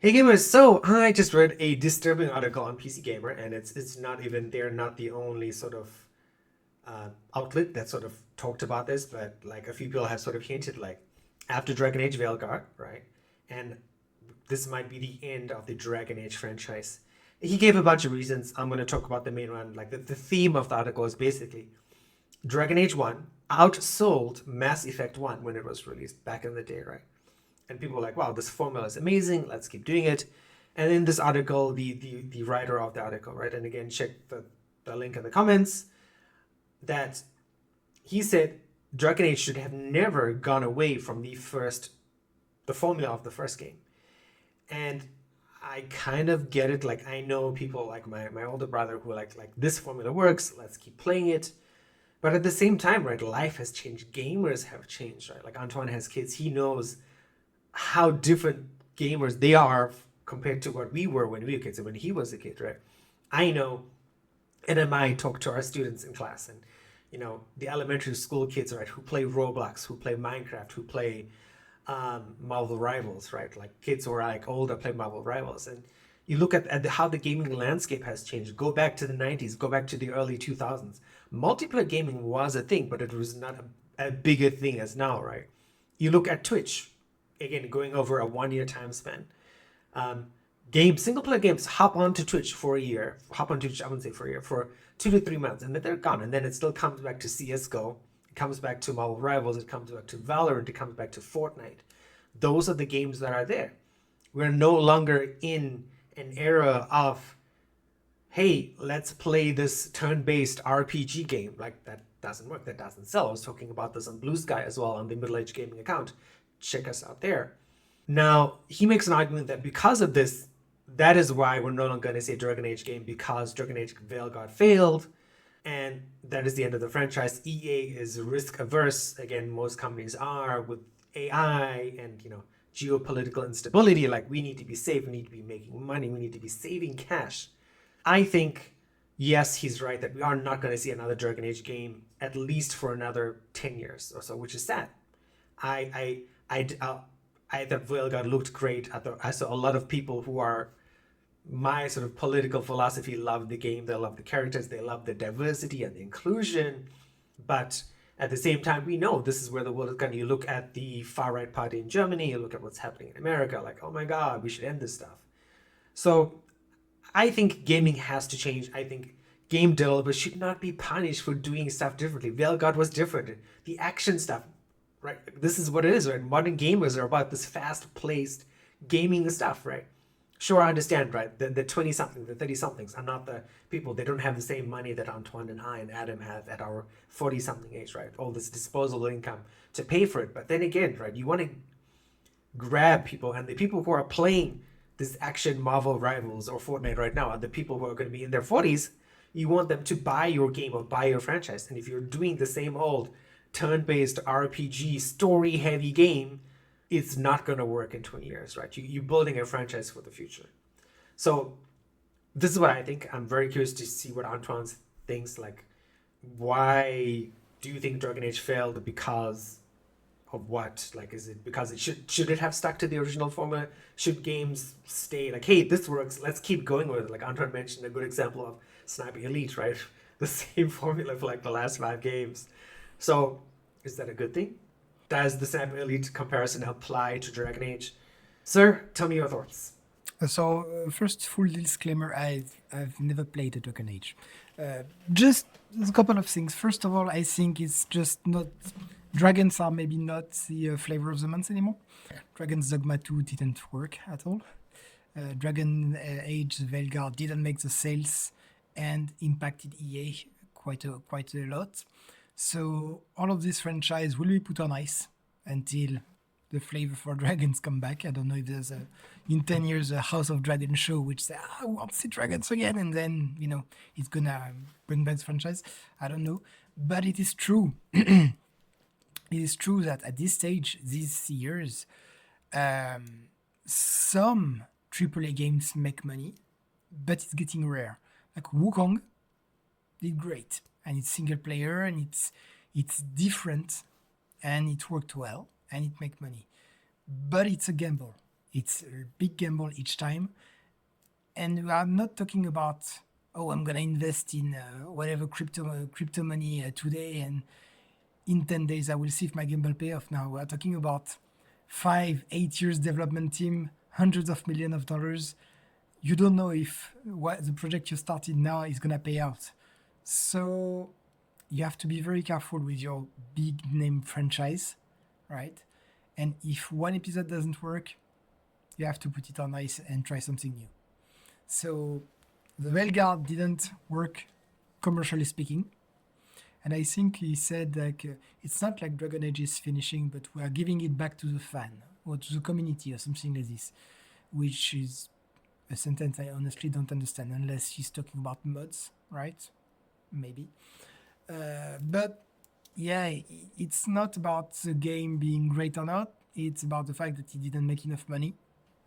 Hey gamers, so I just read a disturbing article on PC Gamer, and it's not even they're not the only sort of outlet that sort of talked about this, but like a few people have sort of hinted like after Dragon Age Veilguard, right? And this might be the end of the Dragon Age franchise. He gave a bunch of reasons. I'm going to talk about the main one. Like the theme of the article is basically Dragon Age 1 outsold Mass Effect 1 when it was released back in the day, right? And people were like, wow, this formula is amazing. Let's keep doing it. And in this article, the writer of the article, right? And again, check the link in the comments that he said Dragon Age should have never gone away from the formula of the first game. And I kind of get it. Like I know people like my older brother who are like this formula works. Let's keep playing it. But at the same time, right, life has changed. Gamers have changed, right? Like Antoine has kids. He knows how different gamers they are compared to what we were when we were kids and when he was a kid, right? I know, and then I talk to our students in class, and the elementary school kids, right, who play Roblox, who play Minecraft, who play Marvel Rivals, right? Like kids who are like older play Marvel Rivals, and you look at how the gaming landscape has changed. Go back to the 90s, go back to the early 2000s. Multiplayer gaming was a thing, but it was not a bigger thing as now, right? You look at Twitch, again, going over a 1 year time span. Um, Single player games hop onto Twitch for a year, hop on Twitch, I wouldn't say for a year, for 2 to 3 months, and then they're gone. And then it still comes back to CSGO, it comes back to Marvel Rivals, it comes back to Valorant, it comes back to Fortnite. Those are the games that are there. We're no longer in an era of, hey, let's play this turn-based RPG game. Like that doesn't work, that doesn't sell. I was talking about this on Blue Sky as well on the Middle Age Gaming account. Check us out there. Now, he makes an argument that because of this, that is why we're no longer going to say Dragon Age game because Dragon Age Veilguard failed, and that is the end of the franchise. EA is risk averse. Again, most companies are with AI and geopolitical instability. Like we need to be safe, we need to be making money, we need to be saving cash. I think yes, he's right that we are not going to see another Dragon Age game at least for another 10 years or so, which is sad. I thought Veilguard looked great. I saw a lot of people who are my sort of political philosophy love the game. They love the characters. They love the diversity and the inclusion. But at the same time, we know this is where the world is going. You look at the far right party in Germany. You look at what's happening in America. Like, oh my God, we should end this stuff. So I think gaming has to change. I think game developers should not be punished for doing stuff differently. Veilguard was different. The action stuff, right? This is what it is, right? Modern gamers are about this fast-paced gaming stuff, right? Sure, I understand, right? The 20-somethings, the 30-somethings are not the people. They don't have the same money that Antoine and I and Adam have at our 40-something age, right? All this disposable income to pay for it. But then again, right, you want to grab people, and the people who are playing this action Marvel Rivals or Fortnite right now are the people who are going to be in their 40s. You want them to buy your game or buy your franchise. And if you're doing the same old turn-based RPG story-heavy game, it's not going to work in 20 years, right? You're building a franchise for the future. So this is what I think. I'm very curious to see what Antoine thinks. Like, why do you think Dragon Age failed? Because of what? Like, is it because should it have stuck to the original formula? Should games stay like, hey, this works, let's keep going with it? Like Antoine mentioned a good example of Sniper Elite, right? The same formula for like the last 5 games. So is that a good thing? Does the Sniper Elite comparison apply to Dragon Age? Sir, tell me your thoughts. First, full disclaimer: I've never played a Dragon Age. Just a couple of things. First of all, I think it's just not dragons are maybe not the flavor of the month anymore. Dragon's Dogma 2 didn't work at all. Dragon Age Veilguard didn't make the sales and impacted EA quite a lot. So all of this franchise will be put on ice until the flavor for dragons come back. I don't know if there's in 10 years a House of Dragon show which say, I want to see dragons again, and then it's gonna bring back the franchise. I don't know, but it is true. It is true that at this stage, these years, some AAA games make money, but it's getting rare. Like Wukong did great, and it's single player, and it's different, and it worked well, and it make money, but it's a gamble. It's a big gamble each time. And we are not talking about, oh, I'm going to invest in whatever crypto money today, and in 10 days I will see if my gamble pay off. Now we are talking about 5-8 years development team, hundreds of millions of dollars. You don't know if what the project you started now is going to pay out. So you have to be very careful with your big name franchise, right? And if one episode doesn't work, you have to put it on ice and try something new. So the Velguard didn't work commercially speaking. And I think he said like it's not like Dragon Age is finishing, but we are giving it back to the fan or to the community or something like this, which is a sentence I honestly don't understand unless he's talking about mods, right? Maybe. But yeah, it's not about the game being great or not. It's about the fact that he didn't make enough money.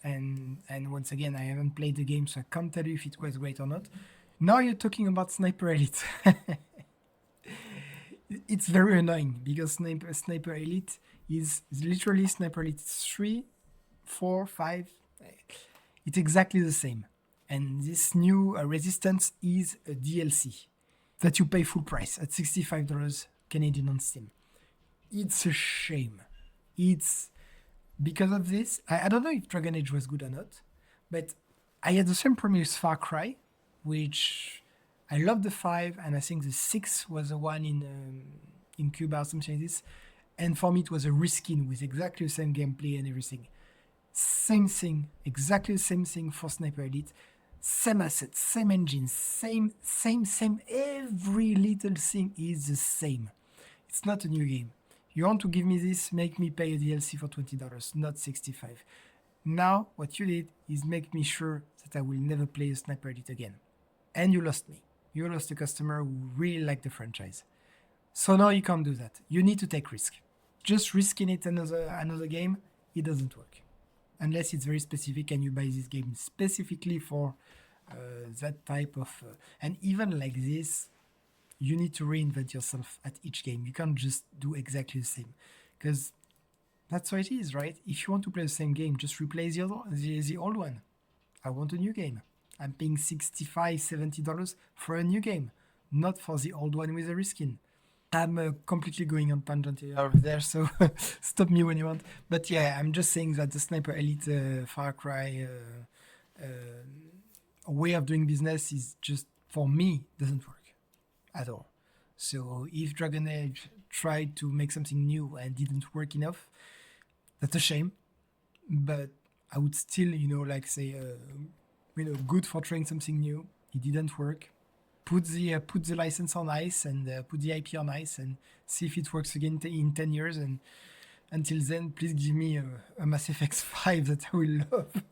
And once again, I haven't played the game, so I can't tell you if it was great or not. Now you're talking about Sniper Elite. It's very annoying because Sniper Elite is literally Sniper Elite 3, 4, 5. It's exactly the same. And this new Resistance is a DLC that you pay full price at $65 Canadian on Steam. It's a shame. It's because of this. I don't know if Dragon Age was good or not, but I had the same problem with Far Cry, which I love the 5, and I think the 6 was the one in Cuba or something like this. And for me, it was a reskin with exactly the same gameplay and everything. Same thing, exactly the same thing for Sniper Elite. Same assets, same engine, same. Every little thing is the same. It's not a new game. You want to give me this, make me pay a DLC for $20, not $65. Now, what you did is make me sure that I will never play a Sniper Elite again. And you lost me. You lost a customer who really liked the franchise. So now you can't do that. You need to take risk. Just risking it another game, it doesn't work. Unless it's very specific and you buy this game specifically for that type of... and even like this, you need to reinvent yourself at each game. You can't just do exactly the same. Because that's how it is, right? If you want to play the same game, just replace the old one. I want a new game. I'm paying $65, $70 for a new game, not for the old one with a reskin. I'm completely going on tangent over there, so stop me when you want. But yeah, I'm just saying that the Sniper Elite Far Cry way of doing business is just, for me, doesn't work at all. So if Dragon Age tried to make something new and didn't work enough, that's a shame. But I would still, like say, good for trying something new. It didn't work. Put the license on ice and put the IP on ice and see if it works again in 10 years. And until then, please give me a Mass Effect 5 that I will love.